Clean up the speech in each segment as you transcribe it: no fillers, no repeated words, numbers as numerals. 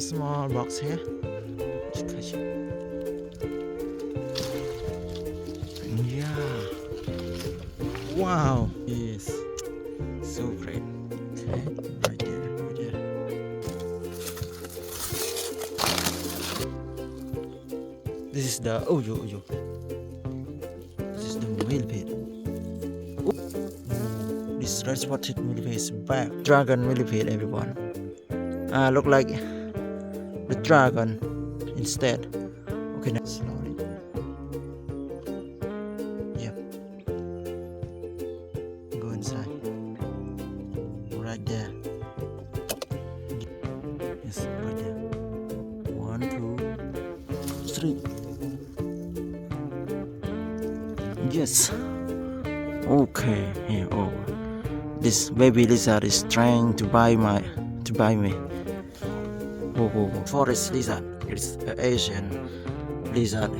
have small box here. Yeah. Wow. Yes. So great. Okay. Right there. Right there. This is the This is the millipede. This red spotted millipede is back. Dragon millipede, everyone. Look like the dragon instead. Okay, now slowly. Yep. Go inside. Right there. Yes, right there. 1, 2, 3. Yes. Okay. Here. Oh, this baby lizard is trying to buy me. Whoa. Forest lizard. It's an Asian lizard.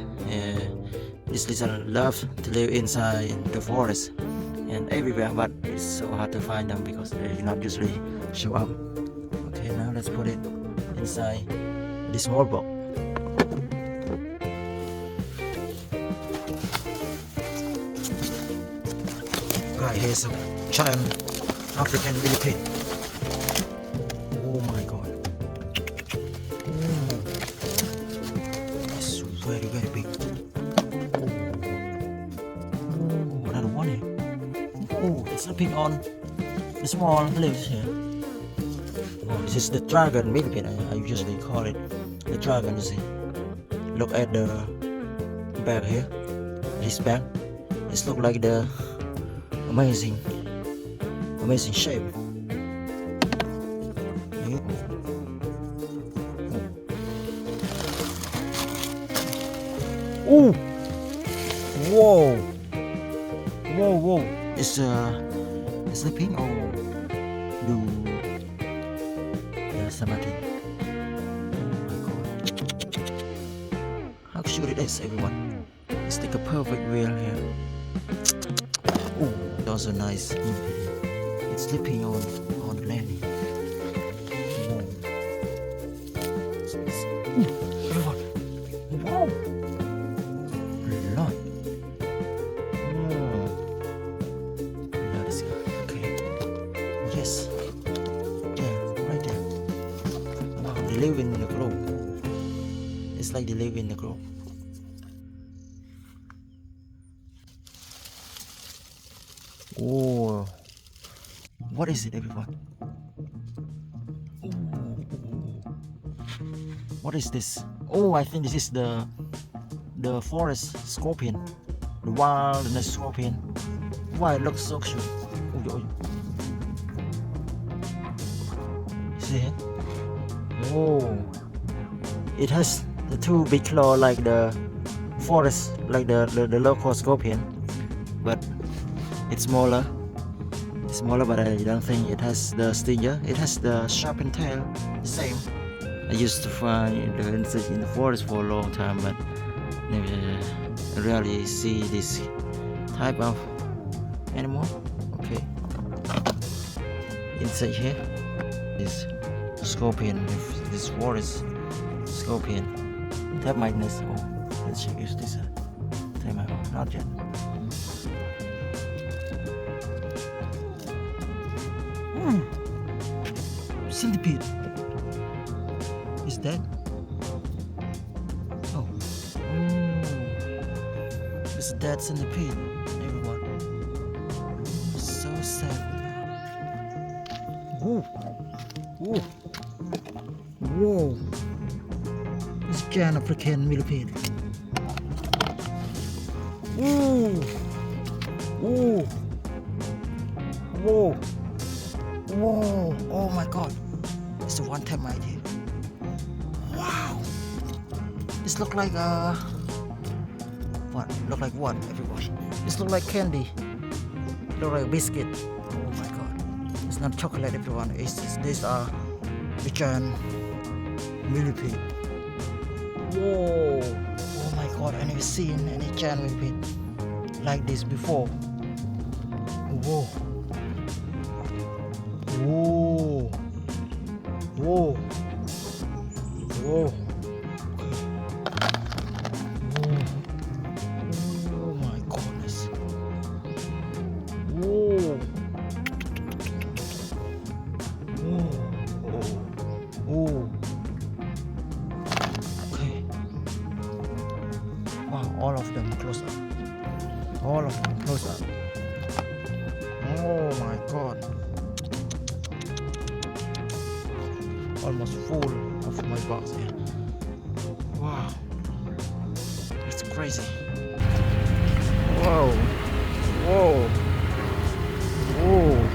This lizard loves to live inside the forest and everywhere, but it's so hard to find them because they do not usually show up. Okay, now let's put it inside this small box. Right, here's a giant African millipede. Oh my god. It's very big. Oh, another one here. Oh, it's sleeping on the small leaves here. Oh, this is the dragon millipede. I usually call it the dragon. You see, look at the back here. This back, it looks like the amazing shape. Oh, whoa. It's sleeping. Oh, there's something. Oh my god. How cute it is, everyone. It's like a perfect wheel here. Oh, those are nice. It's sleeping on the land. Everyone. Wow. Lot. Okay. Yes. Yeah, right there. Wow, they live in the grove. It's like they live in the grove. Oh, what is it, everyone? What is this? Oh, I think this is the forest scorpion, the wilderness scorpion. Why, it looks so cute. Oh. See it? Oh, it has the two big claws like the forest, like the local scorpion, but it's smaller, but I don't think it has the stinger. It has the sharpened tail, same. I used to find the insect in the forest for a long time, but never rarely see this type of animal. Okay, insect here is scorpion. This forest scorpion. Termites. Oh, let's check if this termite. Oh, not yet. Centipede is dead. Oh, it's a dead centipede, everyone. So sad. Whoa. It's a giant African millipede. Whoa, oh my god. It's a one termite here. Wow. This look like what? Look like what, everyone? This look like candy. Look like biscuit. Oh my god. It's not chocolate, everyone. These are the giant millipede. Whoa. Oh my god, I never seen any giant millipede like this before. Whoa. all of them close up. Oh my god, almost full of my box here. Wow, it's crazy. Whoa, whoa, whoa.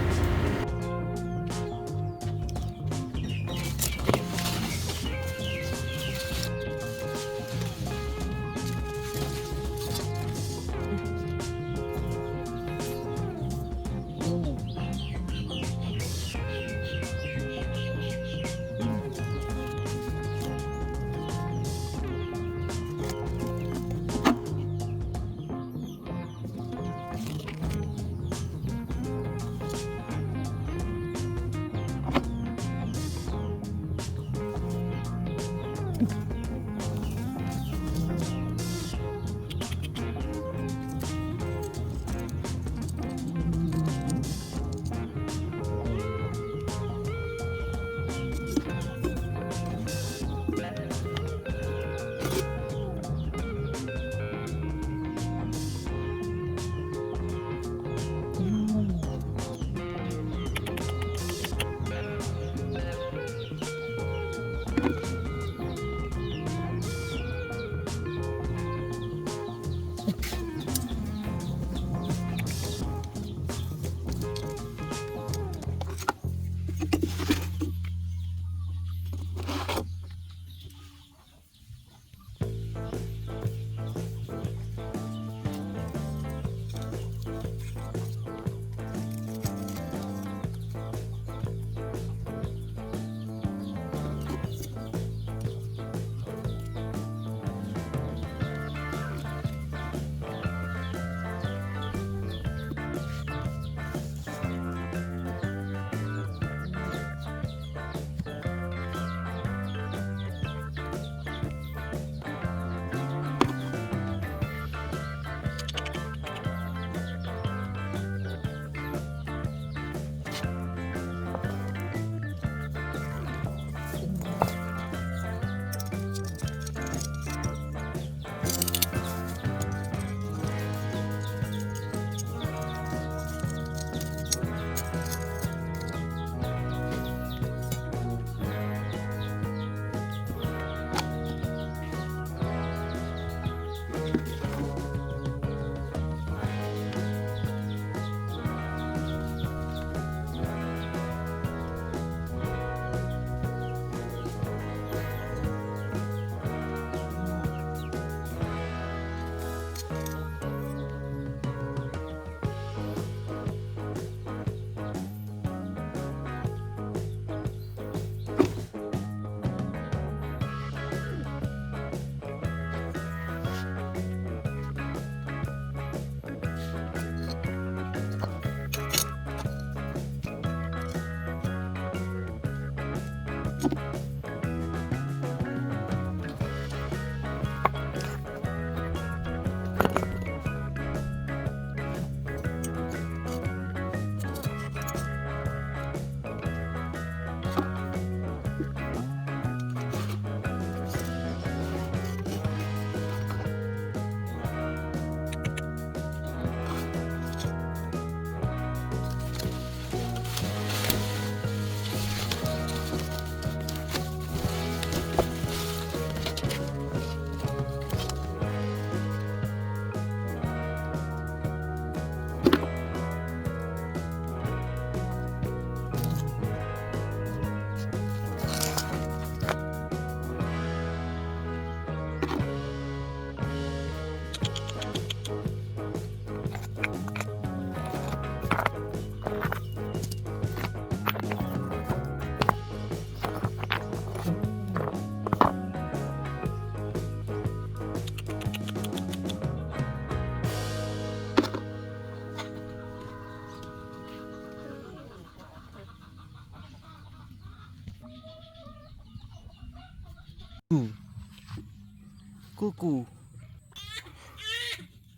Cuckoo.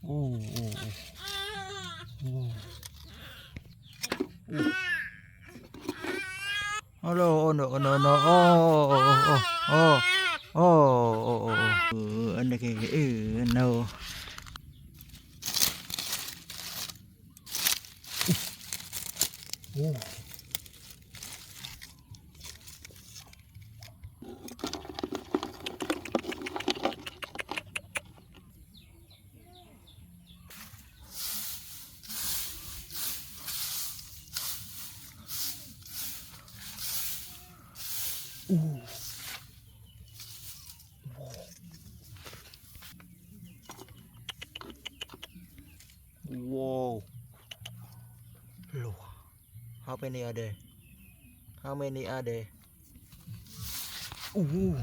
Oh, oh, oh. Oh. Hello, oh no, oh no, no, oh, oh, oh, oh, oh, oh, oh, no. Ooh. Whoa. Look. How many are there? How many are there? Ooh.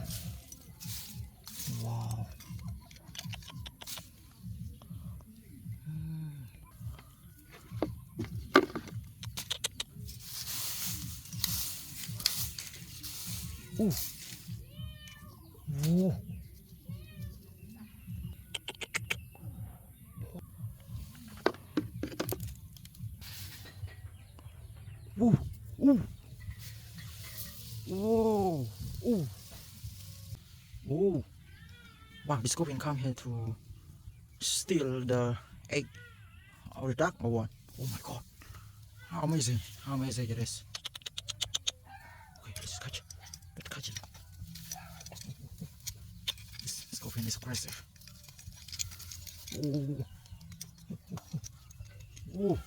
Wow. Ooh. Ooh. Ooh. Ooh. Whoa. Ooh. Ooh. Wow, the scorpion come here to steal the egg of the duck or what? Oh my god. How amazing. How amazing it is. Okay, let's catch it. Let's catch it. This scorpion is aggressive. Ooh. Ooh.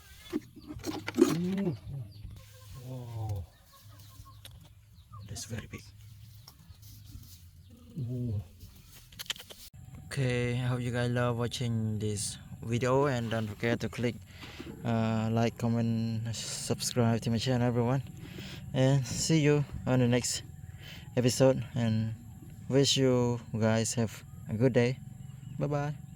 Ooh. Whoa. That's very big. Ooh. Okay, I hope you guys love watching this video, and don't forget to click like, comment, subscribe to my channel, everyone, and see you on the next episode, and wish you guys have a good day. Bye bye.